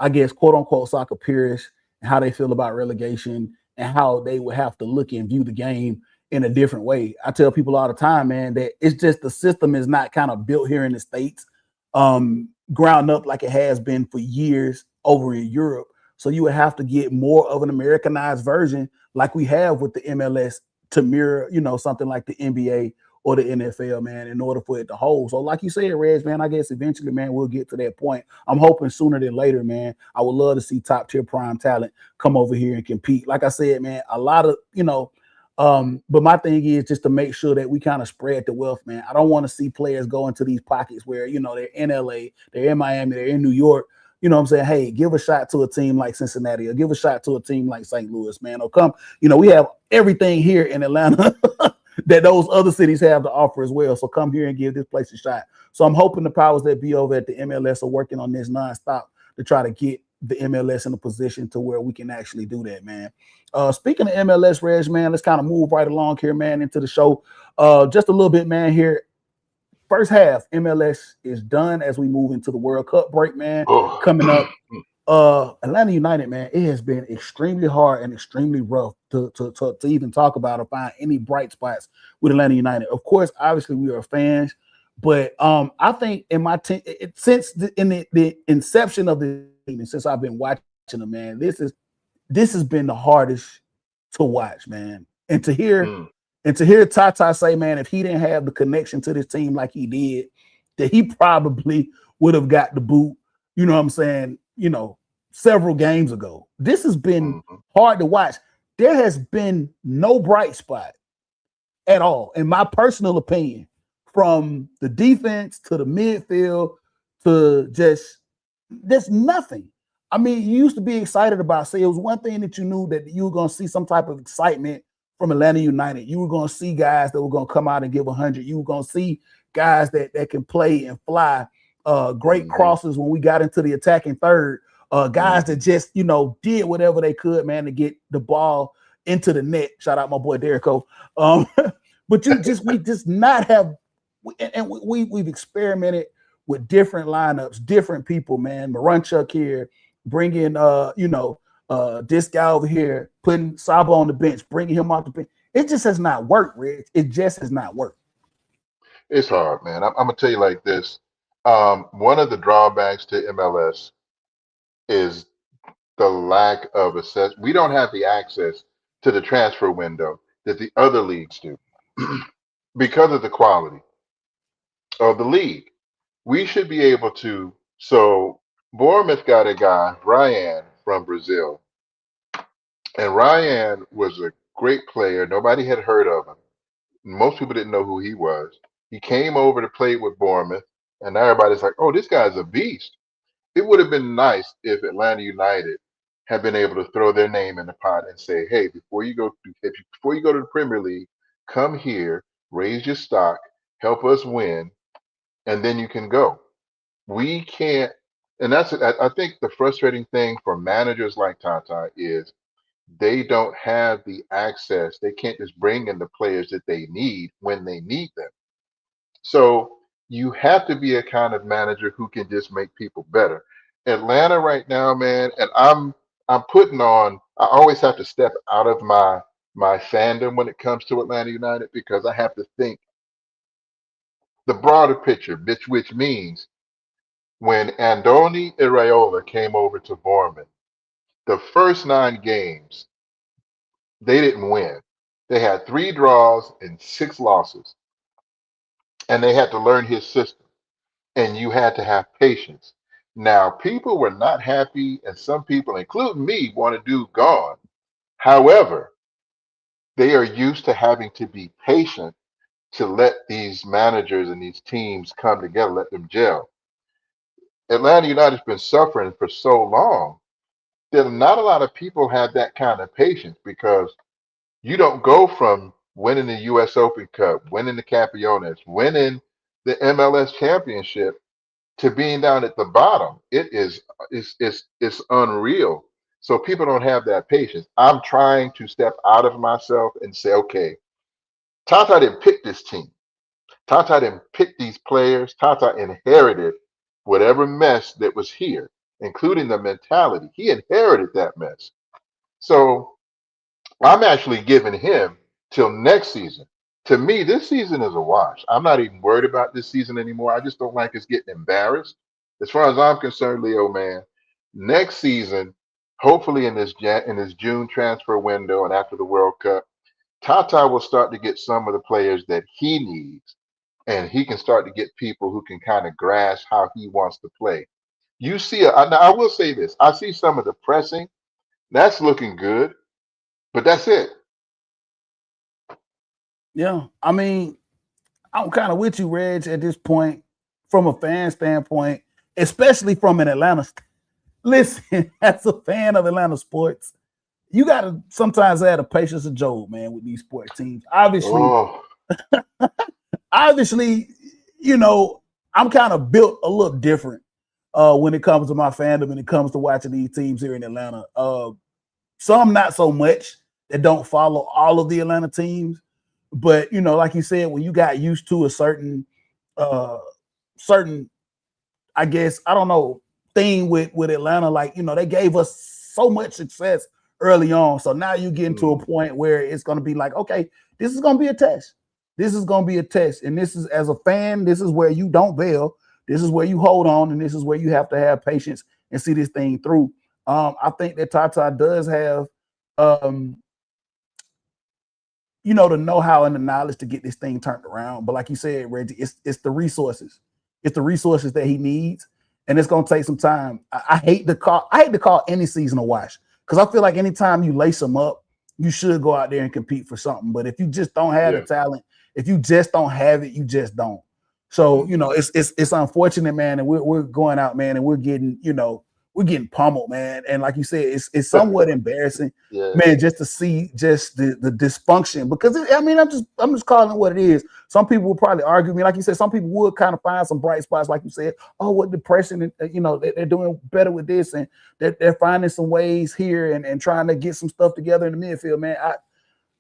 I guess, quote unquote soccer purists and how they feel about relegation and how they would have to look and view the game in a different way. I tell people all the time, man, that it's just the system is not kind of built here in the States, ground up like it has been for years over in Europe. So you would have to get more of an Americanized version like we have with the MLS to mirror, something like the NBA or the NFL, man, in order for it to hold. So, like you said, Reg, man, I guess eventually, man, we'll get to that point. I'm hoping sooner than later, man. I would love to see top tier prime talent come over here and compete. Like I said, man, a lot of, but my thing is just to make sure that we kind of spread the wealth, man. I don't want to see players go into these pockets where, they're in LA, they're in Miami, they're in New York. You know what I'm saying? Hey, give a shot to a team like Cincinnati or give a shot to a team like St. Louis, man. Or come, we have everything here in Atlanta that those other cities have to offer as well. So come here and give this place a shot. So I'm hoping the powers that be over at the MLS are working on this nonstop to try to get the MLS in a position to where we can actually do that, man. Speaking of MLS, Reg, man, let's kind of move right along here, man, into the show. Just a little bit, man, here. first half, MLS is done as we move into the World Cup break, man. Oh, Coming up, Atlanta United, man, it has been extremely hard and extremely rough to even talk about or find any bright spots with Atlanta United. Of course, obviously we are fans, but I think in my since the inception of the team and since I've been watching them, man, this has been the hardest to watch, man. And to hear Tata say, man, if he didn't have the connection to this team like he did, that he probably would have got the boot, you know what I'm saying, several games ago. This has been hard to watch. There has been no bright spot at all, in my personal opinion, from the defense to the midfield to just there's nothing. I mean, you used to be excited about, say, it was one thing that you knew that you were going to see some type of excitement from Atlanta United. You were going to see guys that were going to come out and give 100. You were going to see guys that can play and fly. Great crosses when we got into the attacking third. Guys that just, did whatever they could, man, to get the ball into the net. Shout out my boy Derrico. But we just not have, and we've experimented with different lineups, different people, man. Marunchuk here, bringing this guy over here, putting Sabo on the bench, bringing him off the bench. It just has not worked, Rich. It just has not worked. it's hard, man. I'm gonna tell you like this. One of the drawbacks to MLS is the lack of access. We don't have the access to the transfer window that the other leagues do because of the quality of the league. We should be able to. So Bournemouth got a guy, Ryan from Brazil, and Ryan was a great player. Nobody had heard of him. Most people didn't know who he was. He came over to play with Bournemouth, and everybody's like, "Oh, this guy's a beast." It would have been nice if Atlanta United had been able to throw their name in the pot and say, "Hey, before you go to the Premier League, come here, raise your stock, help us win, and then you can go." We can't, and I think the frustrating thing for managers like Tata is they don't have the access. They can't just bring in the players that they need when they need them. So you have to be a kind of manager who can just make people better. Atlanta right now, man, and I'm putting on. I always have to step out of my fandom when it comes to Atlanta United because I have to think the broader picture, which means when Andoni Iraola came over to Bournemouth, the first 9 games they didn't win. They had 3 draws and 6 losses, and they had to learn his system. And you had to have patience. Now, people were not happy, and some people, including me, wanted dude gone. However, they are used to having to be patient to let these managers and these teams come together, let them gel. Atlanta United's been suffering for so long that not a lot of people have that kind of patience because you don't go from winning the U.S. Open Cup, winning the Campeones, winning the MLS Championship to being down at the bottom. It's unreal. So people don't have that patience. I'm trying to step out of myself and say, okay, Tata didn't pick this team. Tata didn't pick these players. Tata inherited whatever mess that was here, including the mentality. He inherited that mess. So I'm actually giving him till next season. To me, this season is a wash. I'm not even worried about this season anymore. I just don't like us getting embarrassed. As far as I'm concerned, Leo, man, next season, hopefully in this June transfer window and after the World Cup, Tata will start to get some of the players that he needs, and he can start to get people who can kind of grasp how he wants to play. You see, now I will say this: I see some of the pressing. That's looking good, but that's it. Yeah. I mean, I'm kind of with you, Reg, at this point, from a fan standpoint, especially from an Atlanta. Listen, as a fan of Atlanta sports, you got to sometimes have the patience of Job, man, with these sports teams. Oh, Obviously, I'm kind of built a little different when it comes to my fandom, when it comes to watching these teams here in Atlanta. Some not so much that don't follow all of the Atlanta teams. But, like you said, when you got used to a certain uh certain, I guess, I don't know, thing with Atlanta. Like, they gave us so much success early on. So now you get into a Mm, point where it's going to be like, okay, this is going to be a test. This is going to be a test. And this is, as a fan, this is where you don't bail. This is where you hold on. And this is where you have to have patience and see this thing through. I think that Tata does have, um, the know-how and the knowledge to get this thing turned around. But like you said, Reggie, it's the resources. It's the resources that he needs, and it's gonna take some time. I hate to call any season a wash, because I feel like anytime you lace them up, you should go out there and compete for something. But if you just don't have the yeah. talent, if you just don't have it, you just don't. So Hmm. it's unfortunate, man, and we're going out, man, and we're getting pummeled, man. And like you said, it's somewhat embarrassing, Yeah. man, just to see just the dysfunction, because I'm just calling it what it is. Some people will probably argue with me, like you said. Some people would kind of find some bright spots, like you said. Oh, what depression? And, they're doing better with this, and they're finding some ways here and trying to get some stuff together in the midfield, man.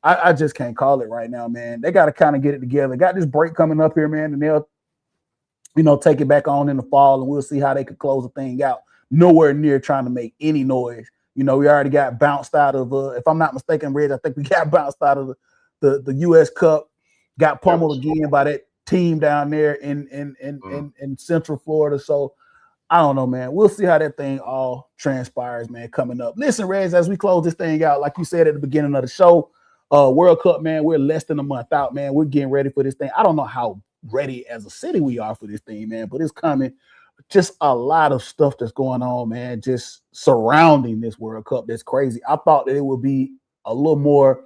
I just can't call it right now, man. They got to kind of get it together. Got this break coming up here, man, and they'll take it back on in the fall, and we'll see how they could close the thing out. Nowhere near trying to make any noise. We already got bounced out of, if I'm not mistaken, Reg, I think we got bounced out of the U.S. Cup, got That pummeled was again by horrible. that team down there in Mm. Central Florida. So I don't know, man. We'll see how that thing all transpires, man, coming up. Listen, Reg, as we close this thing out, like you said at the beginning of the show, World Cup, man, we're less than a month out, man. We're getting ready for this thing. I don't know how ready as a city we are for this thing, man, but it's coming. Just a lot of stuff that's going on, man, just surrounding this World Cup. That's crazy. I thought that it would be a little more,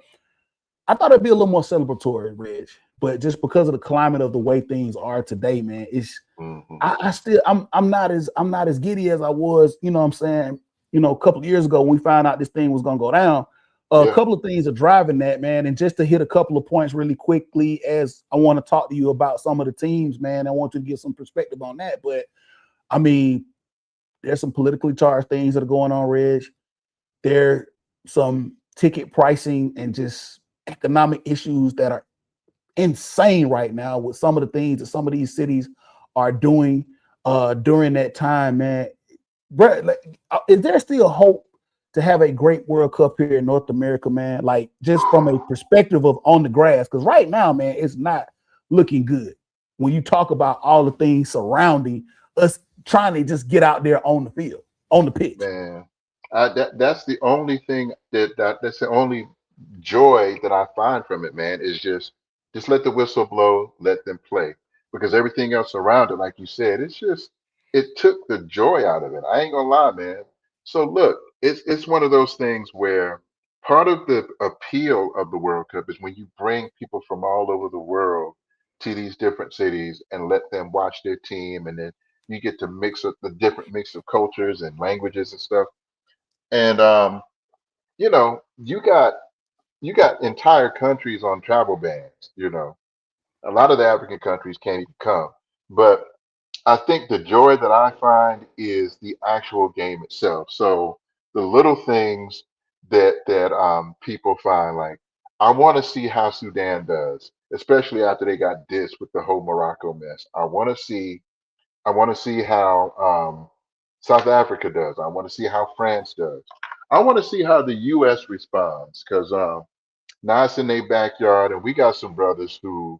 I thought it'd be a little more celebratory, Reg. But just because of the climate of the way things are today, man, it's Hmm. I still I'm not as giddy as I was, what I'm saying, a couple of years ago when we found out this thing was gonna go down. A Yeah. couple of things are driving that, man. And just to hit a couple of points really quickly, as I want to talk to you about some of the teams, man. I want you to get some perspective on that. But I mean, there's some politically charged things that are going on, Reg. There some ticket pricing and just economic issues that are insane right now with some of the things that some of these cities are doing during that time, man. Bro, like, is there still hope to have a great World Cup here in North America, man? Like, just from a perspective of on the grass, because right now, man, it's not looking good. When you talk about all the things surrounding us trying to just get out there on the field, on the pitch. Man, that's the only thing that's the only joy that I find from it, man, is just let the whistle blow, let them play. Because everything else around it, like you said, it took the joy out of it. I ain't gonna lie, man. So look, it's one of those things where part of the appeal of the World Cup is when you bring people from all over the world to these different cities and let them watch their team, and then you get to mix up the different mix of cultures and languages and stuff. And you got entire countries on travel bans. A lot of the African countries can't even come. But I think the joy that I find is the actual game itself. So the little things that people find, like I want to see how Sudan does, especially after they got dissed with the whole Morocco mess. I want to see how South Africa does. I want to see how France does. I want to see how the U.S. responds, because now it's in their backyard, and we got some brothers who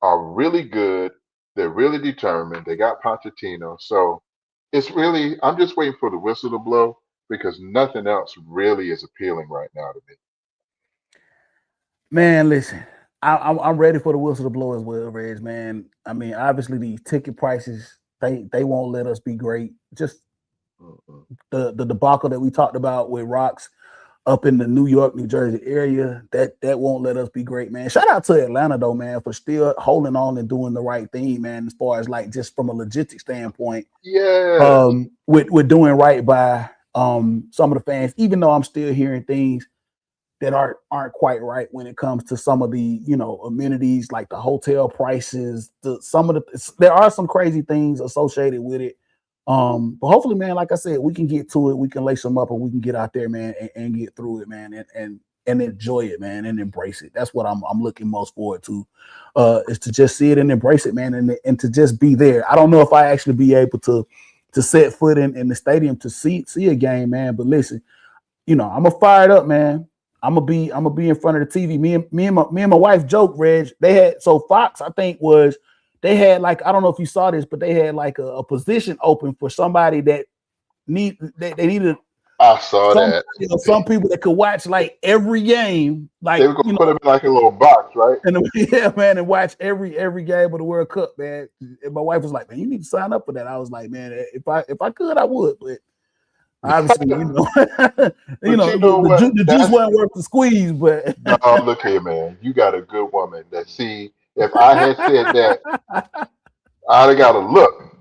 are really good. They're really determined. They got Pochettino, so it's really. I'm just waiting for the whistle to blow because nothing else really is appealing right now to me. Man, listen, I'm ready for the whistle to blow as well, Reg. Man, I mean, obviously these ticket prices they won't let us be great. Just Mm-mm. the debacle that we talked about with Rocks up in the New York, New Jersey area, that won't let us be great, man. Shout out to Atlanta though, man, for still holding on and doing the right thing, man. As far as like just from a logistic standpoint, Yeah, with doing right by some of the fans, even though I'm still hearing things that aren't quite right when it comes to some of the amenities like the hotel prices. There are some crazy things associated with it. But hopefully, man, like I said, we can get to it. We can lace them up, and we can get out there, man, and get through it, man, and enjoy it, man, and embrace it. That's what I'm looking most forward to, is to just see it and embrace it, man, and to just be there. I don't know if I actually be able to set foot in the stadium to see a game, man. But listen, I'm gonna fire it up, man. I'm gonna be in front of the TV. Me and my wife joke, Reg. They had Fox, I think they had like, I don't know if you saw this, but they had like a position open for somebody that they needed. I saw that. Some people that could watch like every game, like they were gonna put them in like a little box, right? And yeah, man, and watch every game of the World Cup, man. And my wife was like, "Man, you need to sign up for that." I was like, "Man, if I could, I would." But obviously, the juice wasn't worth the squeeze. But no, look here, man. You got a good woman. That see, if I had said that, I'd have got a look.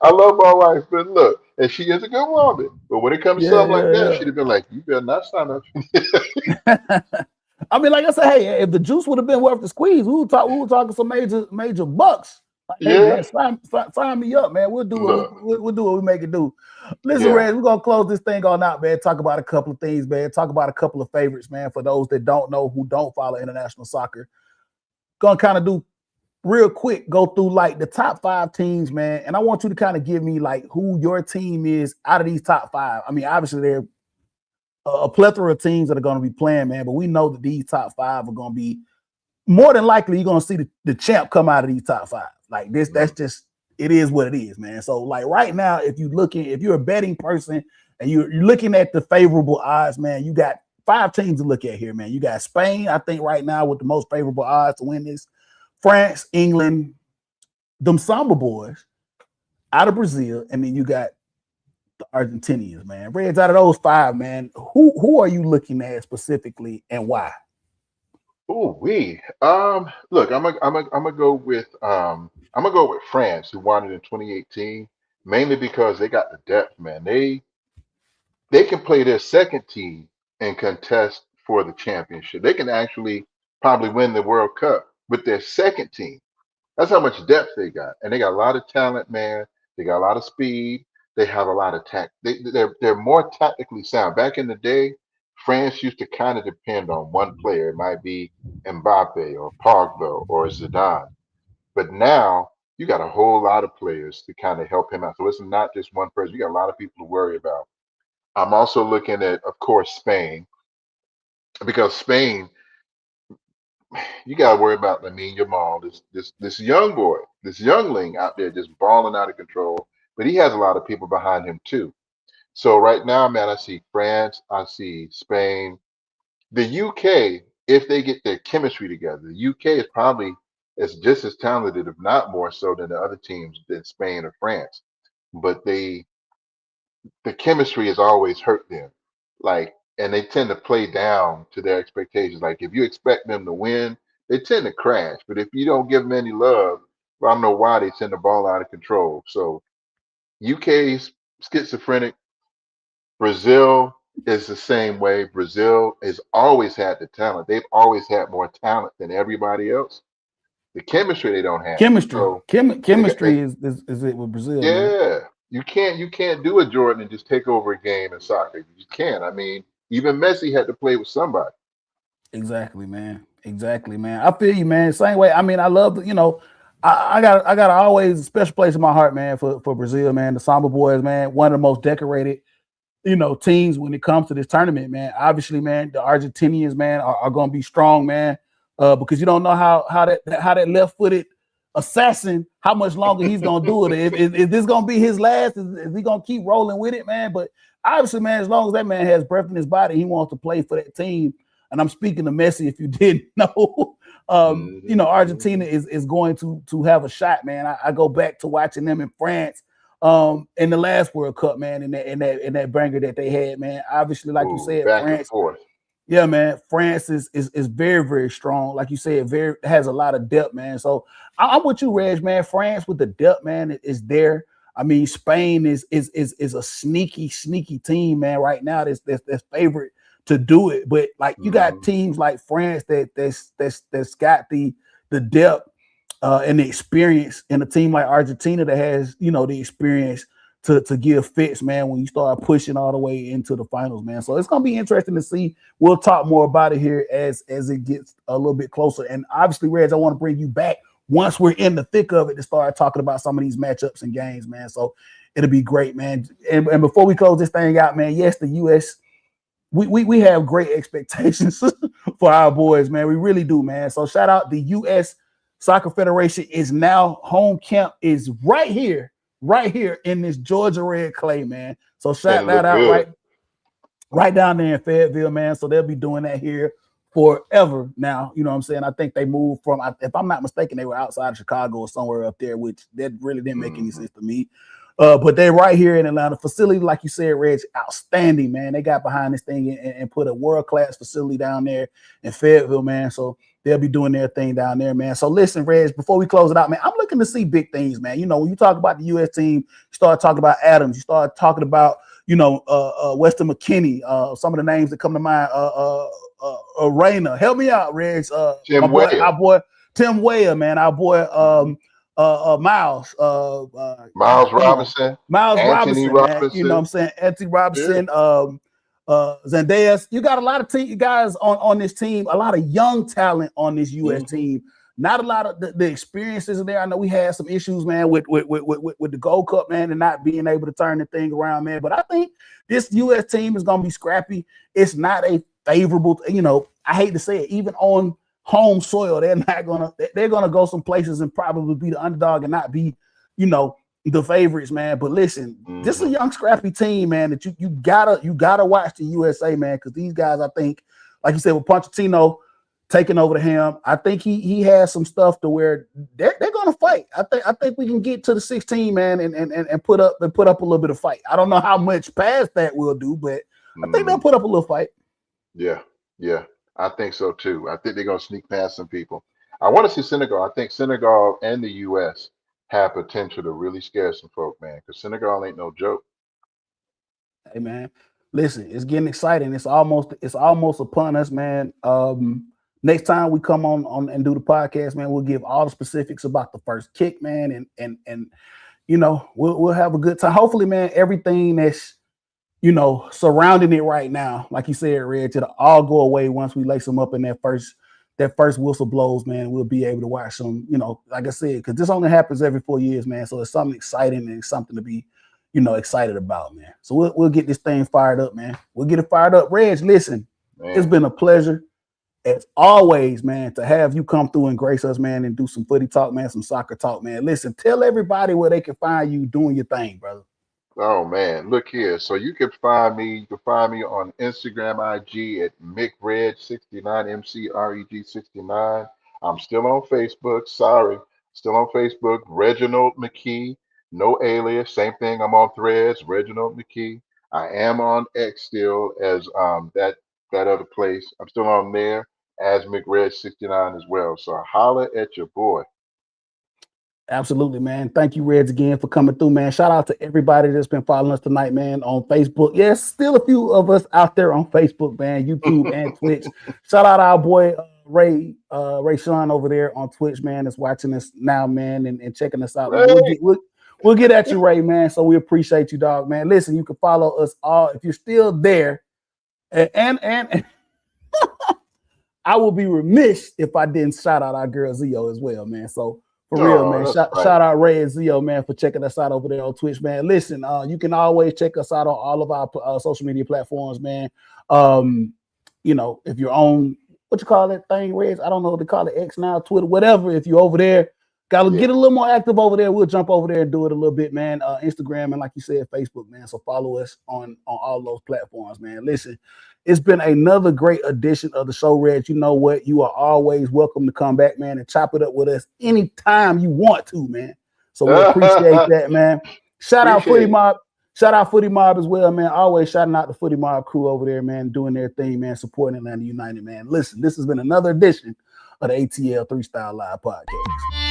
I love my wife, but look, and she is a good woman. But when it comes to something like that, she'd have been like, "You better not sign up." I mean, like I said, hey, if the juice would have been worth the squeeze, we were talking some major bucks. Like, hey, man, sign me up, man. We'll do what we make it do. Listen, Reg, we're gonna close this thing on out, man. Talk about a couple of things, man. Talk about a couple of favorites, man. For those that don't know, who don't follow international soccer, gonna kind of do real quick, go through like the top 5 teams, man. And I want you to kind of give me like who your team is out of these top 5. I mean, obviously there are a plethora of teams that are going to be playing, man, but we know that these top 5 are going to be more than likely you're going to see the champ come out of these top 5. Like this, that's just, it is what it is, man. So like right now, if you're a betting person and you're looking at the favorable odds, man, you got 5 teams to look at here, man. You got Spain, I think right now with the most favorable odds to win this. France, England, them Samba boys out of Brazil, and then you got the Argentinians, man. Reds, out of those 5, man, who are you looking at specifically and why? Oh, look, I'm gonna go with France, who won it in 2018, mainly because they got the depth, man. They can play their second team and contest for the championship. They can actually probably win the World Cup with their second team. That's how much depth they got, and they got a lot of talent, man. They got a lot of speed. They have a lot of tact. They're more tactically sound. Back in the day, France used to kind of depend on one player. It might be Mbappe or Pogba or Zidane, but now you got a whole lot of players to kind of help him out. So it's not just one person. You got a lot of people to worry about. I'm also looking at, of course, Spain, because Spain, you got to worry about Lamine Yamal, this young boy, this youngling out there just balling out of control. But he has a lot of people behind him too. So right now, man, I see France, I see Spain, the UK. If they get their chemistry together, the UK is probably just as talented, if not more so, than the other teams than Spain or France. But the chemistry has always hurt them. Like, and they tend to play down to their expectations. Like, if you expect them to win, they tend to crash. But if you don't give them any love, well, I don't know why they send the ball out of control. So UK's schizophrenic. Brazil is the same way. Brazil has always had the talent. They've always had more talent than everybody else. The chemistry they don't have. Chemistry, So chemistry is it with Brazil? Yeah, man. you can't do a Jordan and just take over a game in soccer. You can't. I mean, even Messi had to play with somebody. Exactly, man. Exactly, man. I feel you, man. Same way. I mean, I love I got always a special place in my heart, man, for Brazil, man. The Samba boys, man, one of the most decorated, teams when it comes to this tournament, man. Obviously, man, the Argentinians, man, are going to be strong, man, because you don't know how that left-footed assassin, how much longer he's going to do it. Is this going to be his last? Is he going to keep rolling with it, man? But obviously, man, as long as that man has breath in his body, he wants to play for that team. And I'm speaking to Messi, if you didn't know. Argentina is going to have a shot, man. I go back to watching them in France in the last World Cup, man, in that banger that they had, man. Obviously, like you said, back France, and forth. Yeah, man. France is very, very strong. Like you said, has a lot of depth, man. So I'm with you, Reg, man. France with the depth, man, is there. I mean, Spain is a sneaky team, man. Right now, that's favorite to do it. But like you got teams like France that's got the depth and the experience, and a team like Argentina that has the experience to give fits, man, when you start pushing all the way into the finals, man. So it's gonna be interesting to see. We'll talk more about it here as it gets a little bit closer. And obviously, Reg, I want to bring you back once we're in the thick of it to start talking about some of these matchups and games, man. So it'll be great, man. And before we close this thing out, man, yes, the US, we have great expectations for our boys, man. We really do, man. So shout out the US Soccer Federation is now home camp is right here in this Georgia red clay, man. So shout that out right down there in Fayetteville, man. So they'll be doing that here forever now. You know what I'm saying? I think they moved from, if I'm not mistaken, they were outside of Chicago or somewhere up there, which that really didn't make any sense to me. But they're right here in Atlanta. Facility, like you said, Reg, outstanding, man. They got behind this thing and put a world-class facility down there in Fayetteville, man. So they'll be doing their thing down there, man. So listen, Reg, before we close it out, man, I'm looking to see big things, man. You know, when you talk about the U.S. team, you start talking about Adams, you start talking about, you know, Weston McKinney, some of the names that come to mind, Rayner. Help me out, Reg. Our boy Tim Weah, man. Our boy Miles Robinson, Robinson, man. You know what I'm saying? Anthony Robinson, Zendeas. You got a lot of guys on this team, a lot of young talent on this US team. Not a lot of the experiences in there. I know we had some issues, man, with the Gold Cup, man, and not being able to turn the thing around, man. But I think this US team is gonna be scrappy. It's not a favorable, you know, I hate to say it, even on home soil, they're gonna go some places and probably be the underdog and not be, you know, the favorites, man. But listen, this is a young scrappy team, man, that you gotta watch the USA, man, because these guys, I think, like you said, with Pochettino taking over the helm, I think he has some stuff to where they're gonna fight. I think we can get to the 16, man, and put up a little bit of fight. I don't know how much past that we'll do, but I think they'll put up a little fight. Yeah, I think so too. I think they're gonna sneak past some people. I want to see Senegal. I think Senegal and the US have potential to really scare some folk, man, because Senegal ain't no joke. Hey, man, listen, it's getting exciting. It's almost upon us, man. Next time we come on and do the podcast, man, we'll give all the specifics about the first kick, man, and you know, we'll have a good time. Hopefully, man, everything that's, you know, surrounding it right now, like you said, Reg, it'll all go away once we lace them up in that first whistle blows, man. We'll be able to watch some, you know, like I said, because this only happens every 4 years, man. So it's something exciting and something to be, you know, excited about, man. So we'll get this thing fired up, man. We'll get it fired up. Reg, listen, man, it's been a pleasure as always, man, to have you come through and grace us, man, and do some footy talk, man, some soccer talk, man. Listen, tell everybody where they can find you doing your thing, brother. Oh man, look here. So you can find me on Instagram, IG at McReg69, MCREG69. I'm still on Facebook. Sorry. Still on Facebook. Reginald McKee. No alias. Same thing. I'm on Threads, Reginald McKee. I am on X still as that other place. I'm still on there as McReg69 as well. So holler at your boy. Absolutely, man. Thank you, Reds, again for coming through, man. Shout out to everybody that's been following us tonight, man, on Facebook. Yes, still a few of us out there on Facebook, man, YouTube and Twitch. Shout out our boy Ray Sean over there on Twitch, man, that's watching us now, man, and checking us out. We'll get at you, Ray, man. So we appreciate you, dog, man. Listen, you can follow us all if you're still there, and I will be remiss if I didn't shout out our girl Zio as well, man. So. For real, man. Shout out Ray and Zio, man, for checking us out over there on Twitch, man. Listen, you can always check us out on all of our social media platforms, man. You know, if you're on, what you call that thing, Reg? I don't know what to call it, X now, Twitter, whatever. If you're over there, gotta get a little more active over there. We'll jump over there and do it a little bit, man. Instagram and like you said, Facebook, man. So follow us on all those platforms, man. Listen, it's been another great edition of the show, Reg. You know what? You are always welcome to come back, man, and chop it up with us anytime you want to, man. So we appreciate that, man. Shout out Footy Mob. Shout out Footy Mob as well, man. Always shouting out the Footy Mob crew over there, man, doing their thing, man, supporting Atlanta United, man. Listen, this has been another edition of the ATL 3 Style Live Podcast.